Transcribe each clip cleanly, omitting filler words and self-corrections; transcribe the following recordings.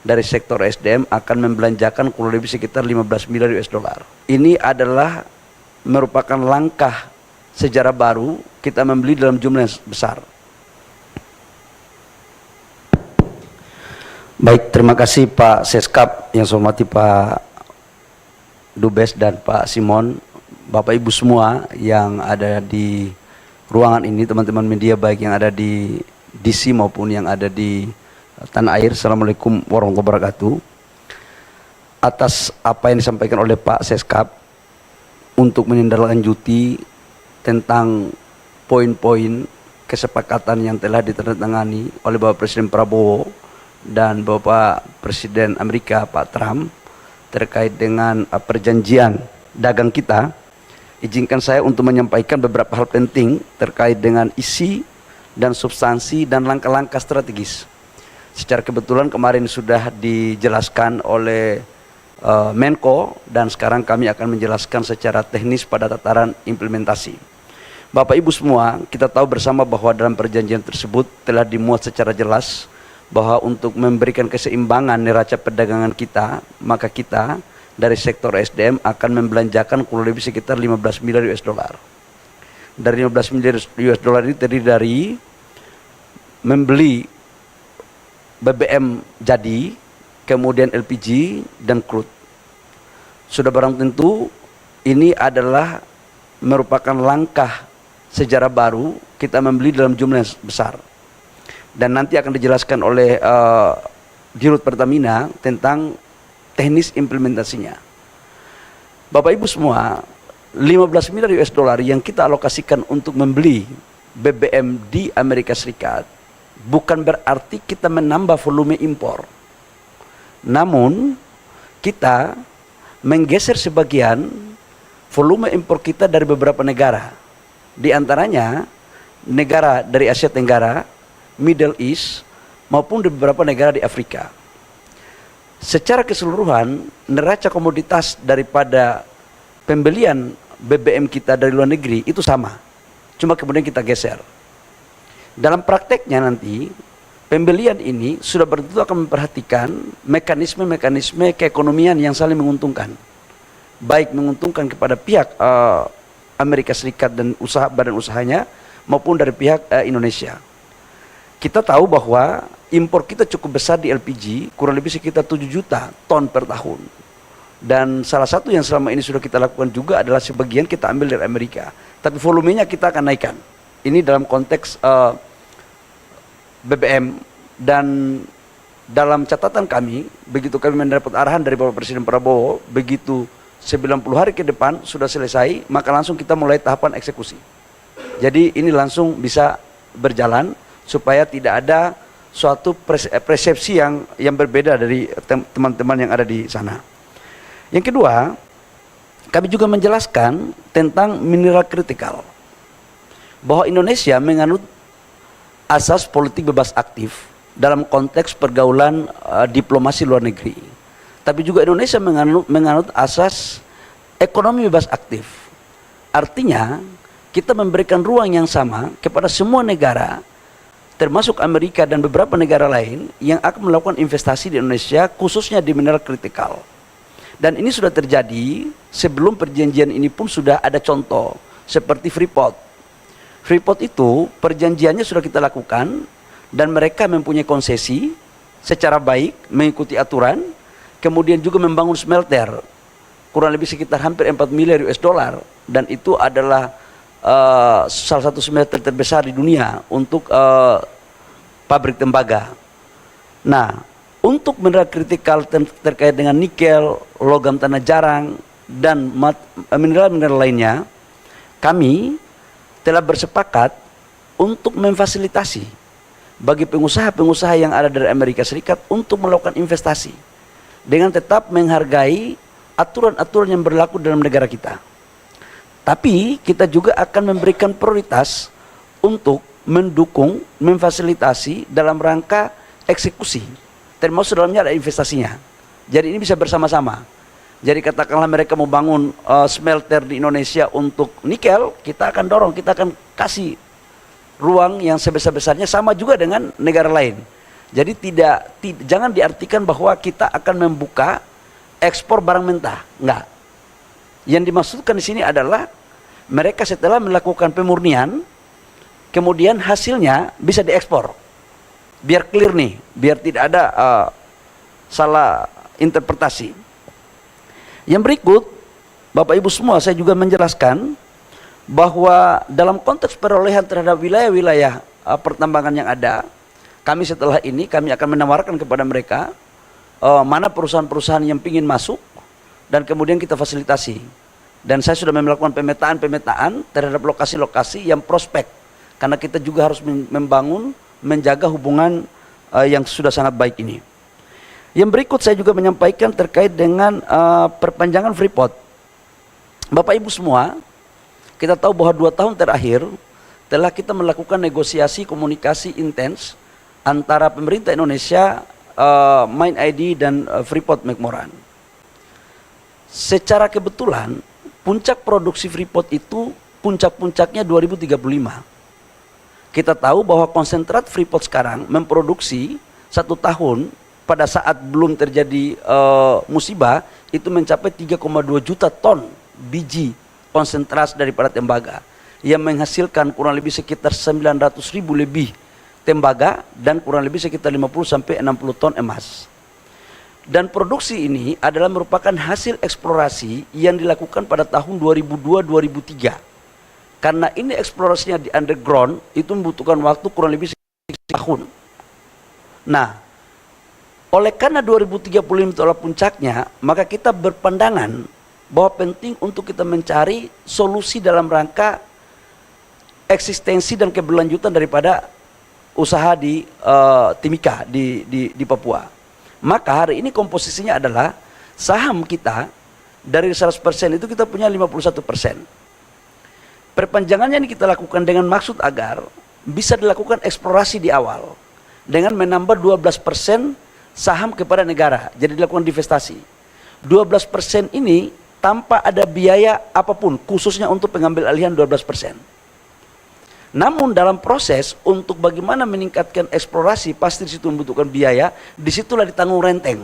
dari sektor SDM akan membelanjakan kurang lebih sekitar 15 miliar US dollar. Ini adalah merupakan langkah sejarah baru kita membeli dalam jumlah yang besar. Baik, terima kasih Pak Seskap, yang saya hormati Pak Dubes dan Pak Simon, Bapak Ibu semua yang ada di ruangan ini, teman-teman media baik yang ada di DC maupun yang ada di tanah air. Assalamualaikum warahmatullahi wabarakatuh. Atas apa yang disampaikan oleh Pak Seskap untuk menindaklanjuti tentang poin-poin kesepakatan yang telah ditandatangani oleh Bapak Presiden Prabowo dan Bapak Presiden Amerika Pak Trump terkait dengan perjanjian dagang kita, izinkan saya untuk menyampaikan beberapa hal penting terkait dengan isi dan substansi dan langkah-langkah strategis. Secara kebetulan kemarin sudah dijelaskan oleh Menko, dan sekarang kami akan menjelaskan secara teknis pada tataran implementasi. Bapak Ibu semua, kita tahu bersama bahwa dalam perjanjian tersebut telah dimuat secara jelas bahwa untuk memberikan keseimbangan neraca perdagangan kita, maka kita dari sektor SDM akan membelanjakan kurang lebih sekitar 15 miliar US dollar. Dari 15 miliar US dollar ini terdiri dari membeli BBM jadi, kemudian LPG dan crude. Sudah barang tentu ini adalah merupakan langkah sejarah baru kita membeli dalam jumlah yang besar. Dan nanti akan dijelaskan oleh Dirut Pertamina tentang teknis implementasinya. Bapak Ibu semua, 15 miliar US dollar yang kita alokasikan untuk membeli BBM di Amerika Serikat bukan berarti kita menambah volume impor. Namun kita menggeser sebagian volume impor kita dari beberapa negara. Di antaranya negara dari Asia Tenggara, Middle East, maupun di beberapa negara di Afrika. Secara keseluruhan, neraca komoditas daripada pembelian BBM kita dari luar negeri itu sama. Cuma kemudian kita geser. Dalam prakteknya nanti, pembelian ini sudah tentu akan memperhatikan mekanisme-mekanisme keekonomian yang saling menguntungkan. Baik menguntungkan kepada pihak Amerika Serikat dan badan usahanya, maupun dari pihak Indonesia. Kita tahu bahwa impor kita cukup besar di LPG, kurang lebih sekitar 7 juta ton per tahun. Dan salah satu yang selama ini sudah kita lakukan juga adalah sebagian kita ambil dari Amerika. Tapi volumenya kita akan naikkan. Ini dalam konteks BBM, dan dalam catatan kami, begitu kami mendapat arahan dari Bapak Presiden Prabowo, begitu 90 hari ke depan sudah selesai, maka langsung kita mulai tahapan eksekusi. Jadi ini langsung bisa berjalan supaya tidak ada suatu persepsi yang berbeda dari teman-teman yang ada di sana. Yang kedua, kami juga menjelaskan tentang mineral kritikal, bahwa Indonesia menganut asas politik bebas aktif dalam konteks pergaulan diplomasi luar negeri. Tapi juga Indonesia menganut asas ekonomi bebas aktif. Artinya kita memberikan ruang yang sama kepada semua negara, termasuk Amerika dan beberapa negara lain yang akan melakukan investasi di Indonesia, khususnya di mineral kritikal. Dan ini sudah terjadi sebelum perjanjian ini pun sudah ada contoh seperti Freeport. Freeport itu perjanjiannya sudah kita lakukan dan mereka mempunyai konsesi secara baik, mengikuti aturan, kemudian juga membangun smelter kurang lebih sekitar hampir 4 miliar US dollar, dan itu adalah salah satu smelter terbesar di dunia untuk pabrik tembaga. Nah, untuk mineral kritikal terkait dengan nikel, logam tanah jarang, dan mineral-mineral lainnya, kami telah bersepakat untuk memfasilitasi bagi pengusaha-pengusaha yang ada dari Amerika Serikat untuk melakukan investasi dengan tetap menghargai aturan-aturan yang berlaku dalam negara kita. Tapi kita juga akan memberikan prioritas untuk mendukung, memfasilitasi dalam rangka eksekusi, termasuk dalamnya ada investasinya. Jadi ini bisa bersama-sama. Jadi katakanlah mereka mau bangun smelter di Indonesia untuk nikel, kita akan dorong, kita akan kasih ruang yang sebesar-besarnya, sama juga dengan negara lain. Jadi jangan diartikan bahwa kita akan membuka ekspor barang mentah, enggak. Yang dimaksudkan di sini adalah mereka setelah melakukan pemurnian, kemudian hasilnya bisa diekspor. Biar clear nih, biar tidak ada salah interpretasi. Yang berikut, Bapak Ibu semua, saya juga menjelaskan bahwa dalam konteks perolehan terhadap wilayah-wilayah pertambangan yang ada, kami setelah ini kami akan menawarkan kepada mereka mana perusahaan-perusahaan yang ingin masuk dan kemudian kita fasilitasi. Dan saya sudah melakukan pemetaan terhadap lokasi-lokasi yang prospek, karena kita juga harus membangun, menjaga hubungan yang sudah sangat baik ini. Yang berikut saya juga menyampaikan terkait dengan perpanjangan Freeport. Bapak Ibu semua, kita tahu bahwa 2 tahun terakhir telah kita melakukan negosiasi komunikasi intens antara pemerintah Indonesia, Mind ID dan Freeport McMoran. Secara kebetulan puncak produksi Freeport itu puncak-puncaknya 2035. Kita tahu bahwa konsentrat Freeport sekarang memproduksi 1 tahun pada saat belum terjadi musibah itu mencapai 3,2 juta ton biji konsentrat daripada tembaga yang menghasilkan kurang lebih sekitar 900.000 lebih tembaga dan kurang lebih sekitar 50 sampai 60 ton emas. Dan produksi ini adalah merupakan hasil eksplorasi yang dilakukan pada tahun 2002-2003. Karena ini eksplorasinya di underground, itu membutuhkan waktu kurang lebih 1 tahun. Nah, oleh karena 2035 itu adalah puncaknya, maka kita berpandangan bahwa penting untuk kita mencari solusi dalam rangka eksistensi dan keberlanjutan daripada usaha di Timika di Papua. Maka hari ini komposisinya adalah saham kita dari 100% itu kita punya 51%. Perpanjangannya ini kita lakukan dengan maksud agar bisa dilakukan eksplorasi di awal dengan menambah 12% saham kepada negara, jadi dilakukan divestasi. 12% ini tanpa ada biaya apapun, khususnya untuk pengambil alihan 12%. Namun dalam proses untuk bagaimana meningkatkan eksplorasi, pasti di situ membutuhkan biaya, disitulah ditanggung renteng.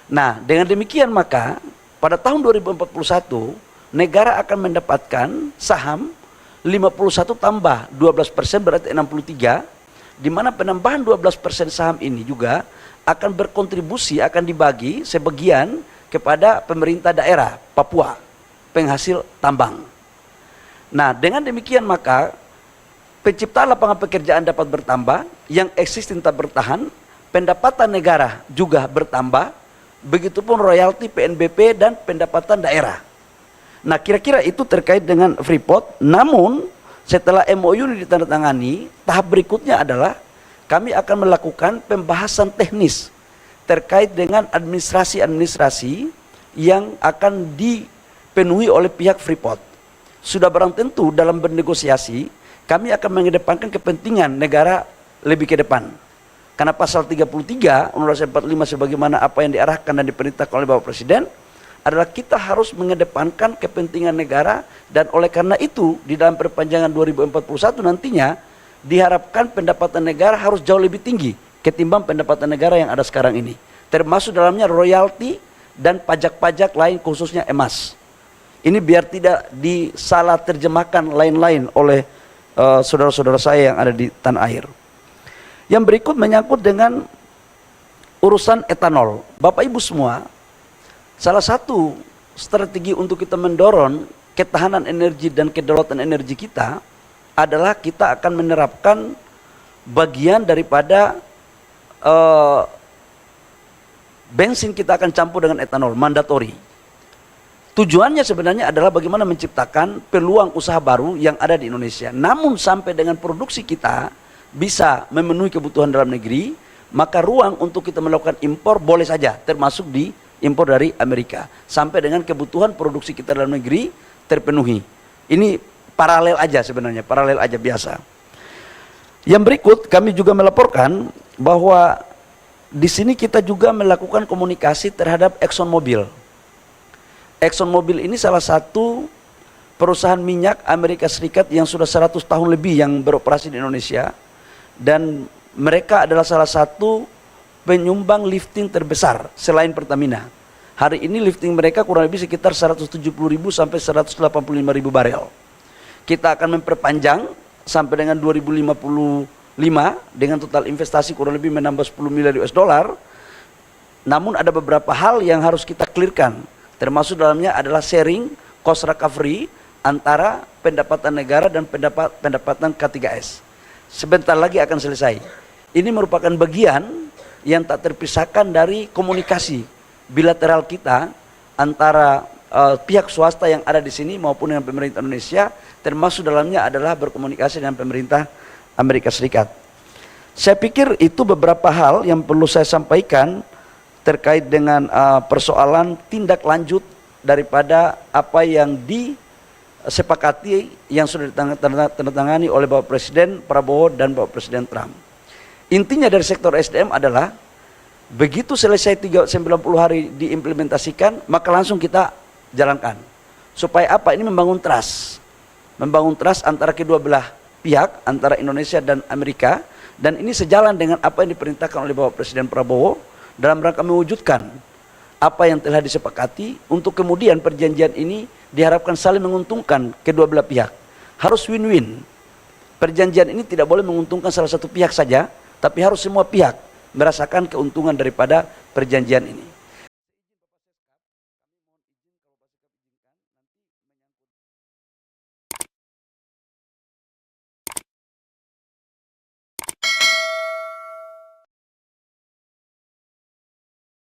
Nah, dengan demikian maka pada tahun 2041 negara akan mendapatkan saham 51 tambah 12% berarti 63, di mana penambahan 12% saham ini juga akan berkontribusi, akan dibagi sebagian kepada pemerintah daerah Papua, penghasil tambang. Nah, dengan demikian maka penciptaan lapangan pekerjaan dapat bertambah, yang existing tetap bertahan, pendapatan negara juga bertambah, begitupun royalti PNBP dan pendapatan daerah. Nah, kira-kira itu terkait dengan Freeport. Namun setelah MOU ini ditandatangani, tahap berikutnya adalah kami akan melakukan pembahasan teknis terkait dengan administrasi-administrasi yang akan dipenuhi oleh pihak Freeport. Sudah barang tentu dalam bernegosiasi, kami akan mengedepankan kepentingan negara lebih ke depan. Karena pasal 33 Undang-Undang 45 sebagaimana apa yang diarahkan dan diperintahkan oleh Bapak Presiden adalah kita harus mengedepankan kepentingan negara, dan oleh karena itu di dalam perpanjangan 2041 nantinya diharapkan pendapatan negara harus jauh lebih tinggi ketimbang pendapatan negara yang ada sekarang ini. Termasuk dalamnya royalti dan pajak-pajak lain khususnya emas. Ini biar tidak disalah terjemahkan lain-lain oleh saudara-saudara saya yang ada di tanah air. Yang berikut menyangkut dengan urusan etanol. Bapak Ibu semua, salah satu strategi untuk kita mendorong ketahanan energi dan kedaulatan energi kita adalah kita akan menerapkan bagian daripada bensin kita akan campur dengan etanol, mandatori. Tujuannya sebenarnya adalah bagaimana menciptakan peluang usaha baru yang ada di Indonesia. Namun sampai dengan produksi kita bisa memenuhi kebutuhan dalam negeri, maka ruang untuk kita melakukan impor boleh saja, termasuk di impor dari Amerika. Sampai dengan kebutuhan produksi kita dalam negeri terpenuhi. Ini paralel aja sebenarnya, paralel aja biasa. Yang berikut kami juga melaporkan bahwa di sini kita juga melakukan komunikasi terhadap ExxonMobil. ExxonMobil ini salah satu perusahaan minyak Amerika Serikat yang sudah 100 tahun lebih yang beroperasi di Indonesia, dan mereka adalah salah satu penyumbang lifting terbesar selain Pertamina. Hari ini lifting mereka kurang lebih sekitar 170.000 sampai 185.000 barel. Kita akan memperpanjang sampai dengan 2055 dengan total investasi kurang lebih menambah 10 miliar US dollar. Namun ada beberapa hal yang harus kita clearkan, termasuk dalamnya adalah sharing cost recovery antara pendapatan negara dan pendapatan K3S. Sebentar lagi akan selesai. Ini merupakan bagian yang tak terpisahkan dari komunikasi bilateral kita antara pihak swasta yang ada di sini maupun dengan pemerintah Indonesia, termasuk dalamnya adalah berkomunikasi dengan pemerintah Amerika Serikat. Saya pikir itu beberapa hal yang perlu saya sampaikan terkait dengan persoalan tindak lanjut daripada apa yang disepakati yang sudah ditandatangani oleh Bapak Presiden Prabowo dan Bapak Presiden Trump. Intinya dari sektor SDM adalah begitu selesai 90 hari diimplementasikan, maka langsung kita jalankan. Supaya apa? Ini membangun trust. Membangun trust antara kedua belah pihak, antara Indonesia dan Amerika. Dan ini sejalan dengan apa yang diperintahkan oleh Bapak Presiden Prabowo dalam rangka mewujudkan apa yang telah disepakati, untuk kemudian perjanjian ini diharapkan saling menguntungkan kedua belah pihak. Harus win-win. Perjanjian ini tidak boleh menguntungkan salah satu pihak saja, tapi harus semua pihak merasakan keuntungan daripada perjanjian ini.